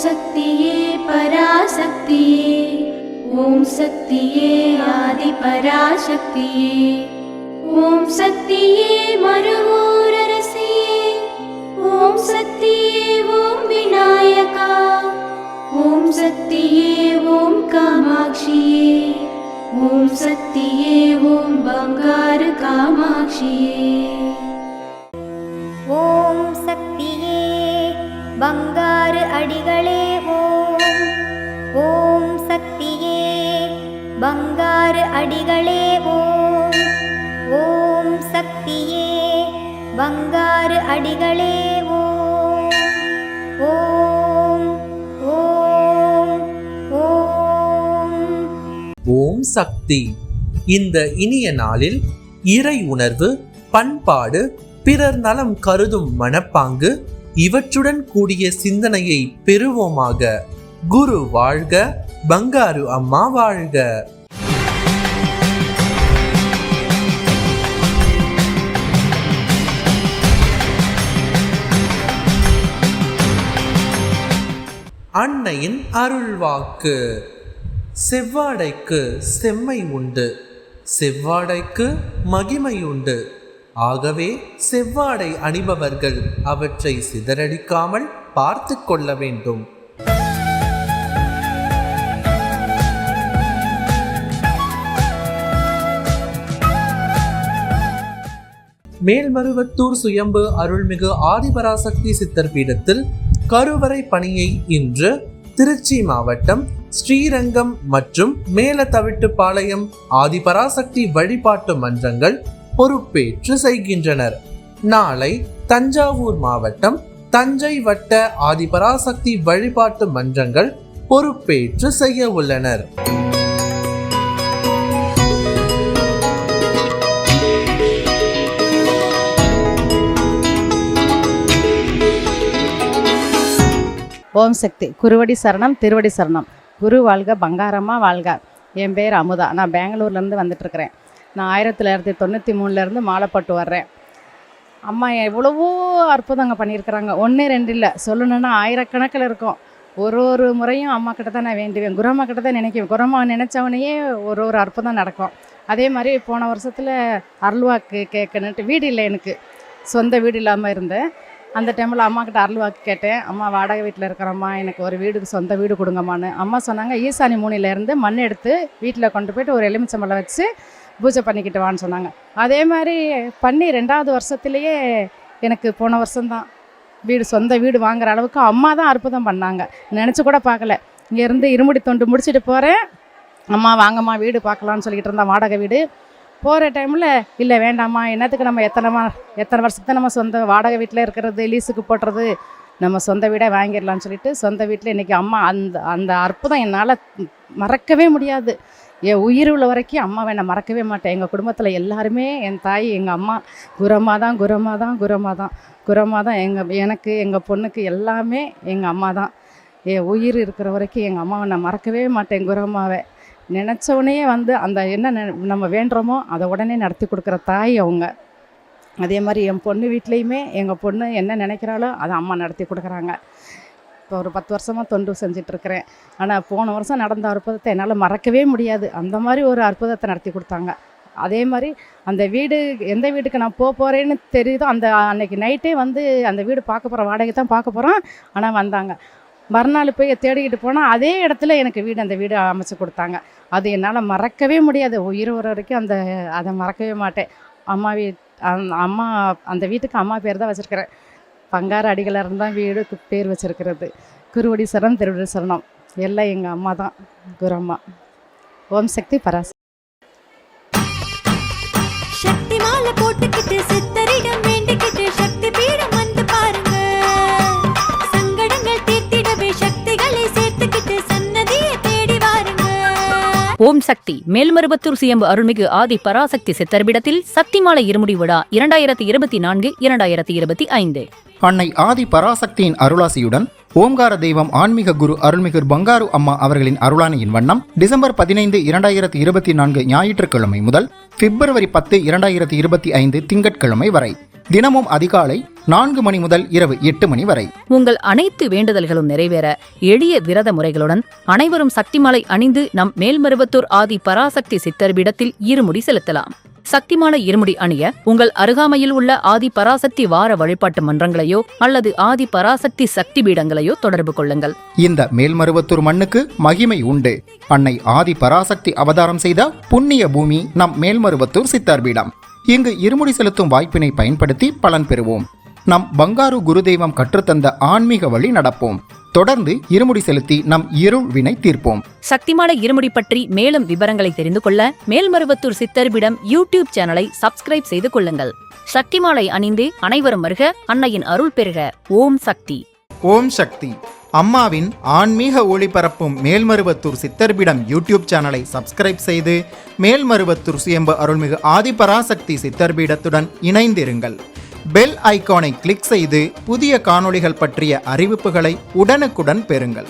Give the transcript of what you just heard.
சக்தியே பராசக்தியே, ஓம் சக்தியே ஆதி பராசக்தியே, ஓம் சக்தியே மறுவூரரசியே, ஓம் சக்தியே ஓம் விநாயகா, ஓம் சக்தியே ஓம் காமாட்சியே, ஓம் சக்தியே ஓம் பங்காரு காமாட்சியே. ஓம் சக்தியே பங்காரு அடிகளே ஓம். ஓம் சக்தியே பங்காரு அடிகளே ஓம். ஓம் சக்தியே பங்காரு அடிகளே ஓம். ஓம் ஓம் ஓம். ஓம் சக்தி. இந்த இனிய நாளில் இறை உணர்வு, பண்பாடு, பிறர் நலம் கருதும் மனப்பாங்கு இவற்றுடன் கூடிய சிந்தனையை பெறுவோமாக. குரு வாழ்க, பங்காரு அம்மா வாழ்க. அன்னையின் அருள்வாக்கு. செவ்வாடைக்கு செம்மை உண்டு, செவ்வாடைக்கு மகிமை உண்டு. ஆகவே செவ்வாடை அணிபவர்கள் அவற்றை சிதறடிக்காமல் பார்த்து கொள்ள வேண்டும். மேல்மருவத்தூர் சுயம்பு அருள்மிகு ஆதிபராசக்தி சித்தர் பீடத்தில் கருவறை பணியை இன்று திருச்சி மாவட்டம் ஸ்ரீரங்கம் மற்றும் மேலதவிட்டுப்பாளையம் ஆதிபராசக்தி வழிபாட்டு மன்றங்கள் பொறுப்பேற்று செய்கின்றனர். நாளை தஞ்சாவூர் மாவட்டம் தஞ்சை வட்ட ஆதிபராசக்தி வழிபாட்டு மன்றங்கள் பொறுப்பேற்று செய்ய உள்ளனர். ஓம் சக்தி. குருவடி சரணம், திருவடி சரணம். குரு வாழ்க, பங்காரம்மா வாழ்க. என் பேர் அமுதா. நான் பெங்களூர்லேருந்து வந்துட்டுருக்கிறேன். நான் 1993 மாலைப்பட்டு வர்றேன். அம்மா எவ்வளவோ அற்புதங்க பண்ணியிருக்கிறாங்க. 1 2 இல்லை, சொல்லணுன்னா ஆயிரக்கணக்கில் இருக்கும். ஒரு முறையும் அம்மா கிட்ட தான் நான் வேண்டுவேன், குரும்மா கிட்ட தான் நினைக்குவேன். குரும்மா நினச்சவனையே ஒரு அற்புதம் நடக்கும். அதே மாதிரி போன வருஷத்தில் அருள்வாக்கு கேட்கணுன்ட்டு வீடு இல்லை, எனக்கு சொந்த வீடு இல்லாமல் இருந்தேன். அந்த டைமில் அம்மா கிட்ட அருள்வாக்கு கேட்டேன். அம்மா வாடகை வீட்டில் இருக்கிறம்மா, எனக்கு ஒரு வீடுக்கு சொந்த வீடு கொடுங்கம்மான்னு. அம்மா சொன்னாங்க, ஈசானி மூணிலேருந்து மண் எடுத்து வீட்டில் கொண்டு போய்ட்டு ஒரு எலுமிச்சம்பழம் வச்சு பூஜை பண்ணிக்கிட்டு வான்னு சொன்னாங்க. அதே மாதிரி பண்ணி 2வது வருஷத்துலேயே எனக்கு போன வருஷம்தான் வீடு, சொந்த வீடு வாங்குகிற அளவுக்கு அம்மா தான் அற்புதம் பண்ணாங்க. நினச்சி கூட பார்க்கல. இங்கேருந்து இருமுடி தொண்டு முடிச்சுட்டு போகிறேன். அம்மா வாங்கம்மா வீடு பார்க்கலான்னு சொல்லிக்கிட்டு இருந்தேன், வாடகை வீடு. போகிற டைமில் இல்லை வேண்டாம்மா, என்னத்துக்கு நம்ம எத்தனை வருஷத்துக்கு நம்ம சொந்த வாடகை வீட்டில் இருக்கிறது, லீஸுக்கு போட்டுறது, நம்ம சொந்த வீடை வாங்கிடலான்னு சொல்லிட்டு சொந்த வீட்டில் இன்றைக்கி அம்மா அந்த அற்புதம் என்னால் மறக்கவே முடியாது. என் உயிர் உள்ள வரைக்கும் அம்மாவை நான் மறக்கவே மாட்டேன். எங்கள் குடும்பத்தில் எல்லாருமே, என் தாய், எங்கள் அம்மா குரம்மா தான் எனக்கு எங்கள் பொண்ணுக்கு எல்லாமே எங்கள் அம்மா தான். என் உயிர் இருக்கிற வரைக்கும் எங்கள் அம்மாவை நான் மறக்கவே மாட்டேன். குரம்மாவை நினச்சோடனே அந்த என்ன நம்ம வேண்டுறோமோ அதை உடனே நடத்தி கொடுக்குற தாய் அவங்க. அதே மாதிரி என் பொண்ணு வீட்லேயுமே எங்கள் பொண்ணு என்ன நினைக்கிறாளோ அதை அம்மா நடத்தி கொடுக்குறாங்க. இப்போ ஒரு 10 வருஷமாக தொண்டு செஞ்சிட்ருக்கிறேன். ஆனால் போன வருஷம் நடந்த அற்புதத்தை என்னால் மறக்கவே முடியாது. அந்த மாதிரி ஒரு அற்புதத்தை நடத்தி கொடுத்தாங்க. அதே மாதிரி அந்த வீடு, எந்த வீட்டுக்கு நான் போகிறேன்னு தெரியுதோ அன்னைக்கு நைட்டே அந்த வீடு பார்க்க போகிறோம், வாடகை தான் பார்க்க போகிறோம். ஆனால் வந்தாங்க. மறுநாள் போய் தேடிக்கிட்டு போனால் அதே இடத்துல எனக்கு அந்த வீடு அமைச்சு கொடுத்தாங்க. அது என்னால் மறக்கவே முடியாது. உயிர் வர வரைக்கும் அதை மறக்கவே மாட்டேன். அம்மா அந்த வீட்டுக்கு அம்மா பேர் தான் வச்சுருக்கிறேன். பங்காரு அடிகளார் தான் வீடுக்கு பேர் வச்சுருக்கிறது. குருவடி சரணம், திருவடி சரணம் எல்லாம் எங்கள் அம்மா தான், குரம்மா. ஓம் சக்தி பராசக்தி. சக்தி மாலை போட்டுக்கிட்டு சித்தரிடம் வேண்டிக்கிட்டு சக்தி பீடம் வந்து பாருங்க. சங்கடங்கள் தீர்த்திடவே சக்திகளை சேர்த்துக்கிட்டு சன்னதியை தேடி வாருங்க. ஓம் சக்தி. மேல்மருவத்தூர் சுயம்பு அருள்மிகு ஆதி பராசக்தி சித்தர்பிடத்தில் சக்திமாலை இருமுடி விழா 2024-2025. அன்னை ஆதி பராசக்தியின் அருளாசியுடன் ஓம்கார தெய்வம் ஆன்மீக குரு அருள்மிகு பங்காரு அம்மா அவர்களின் அருளானையின் வண்ணம் டிசம்பர் 15, 2024 ஞாயிற்றுக்கிழமை முதல் பிப்ரவரி 10, 2025 திங்கட்கிழமை வரை தினமும் அதிகாலை 4 மணி முதல் இரவு 8 மணி வரை. உங்கள் அனைத்து வேண்டுதல்களும் நிறைவேற எளிய விரத முறைகளுடன் அனைவரும் சக்திமாலை அணிந்து நம் மேல்மருவத்தூர் ஆதி பராசக்தி சித்தர் பீடத்தில் இருமுடி செலுத்தலாம். சக்திமாலை இருமுடி அணிய உங்கள் அருகாமையில் உள்ள ஆதி பராசக்தி வார வழிபாட்டு மன்றங்களையோ அல்லது ஆதி பராசக்தி சக்தி பீடங்களையோ தொடர்பு கொள்ளுங்கள். இந்த மேல்மருவத்தூர் மண்ணுக்கு மகிமை உண்டு. அன்னை ஆதி பராசக்தி அவதாரம் செய்த புண்ணிய பூமி நம் மேல்மருவத்தூர் சித்தர் பீடம். இங்கு இருமுடி செலுத்தும் வாய்ப்பினை பயன்படுத்தி பலன் பெறுவோம். நம் பங்காரு குருதெய்வம் கற்றுத்தந்த ஆன்மீக வழி நடப்போம். தொடர்ந்து இருமுடி செலுத்தி நம் இருள் வினை தீர்ப்போம். சக்திமாலை இருமுடி பற்றி மேலும் விவரங்களை தெரிந்து கொள்ள மேல்மருவத்தூர் சித்தர்பிடம் யூடியூப் சேனலை சப்ஸ்கிரைப் செய்து கொள்ளுங்கள். சக்திமாலை அணிந்து அனைவரும் வருக, அன்னையின் அருள் பெறுக. ஓம் சக்தி. ஓம் சக்தி. அம்மாவின் ஆன்மீக ஒளிபரப்பும் மேல்மருவத்தூர் சித்தர்பீடம் யூடியூப் சேனலை சப்ஸ்கிரைப் செய்து மேல்மருவத்தூர் சுயம்பு அருள்மிகு ஆதிபராசக்தி சித்தர்பீடத்துடன் இணைந்திருங்கள். பெல் ஐகானை கிளிக் செய்து புதிய காணொளிகள் பற்றிய அறிவிப்புகளை உடனுக்குடன் பெறுங்கள்.